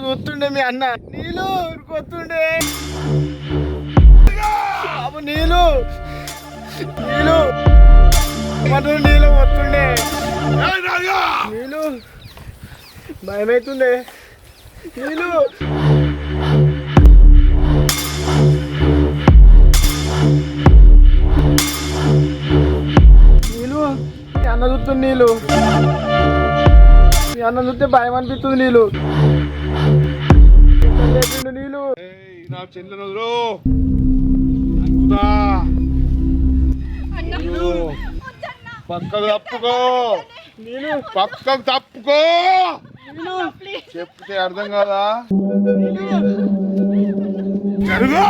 వస్తుండే మీ అన్న నీళ్ళు వస్తుండే బాబు నీళ్ళు నీళ్ళు నీళ్ళు వస్తుండే నీళ్ళు భయమవుతుండే నీళ్ళు నీళ్ళు అన్న చూస్తుంది నీళ్ళు మీ అన్న చూస్తే భయం అనిపిస్తుంది నీళ్ళు నీళ్ళు నా చెల్లెలు పక్కకు తప్పుకో పక్కకు తప్పుకో చెప్తే అర్థం కాదా జరుగు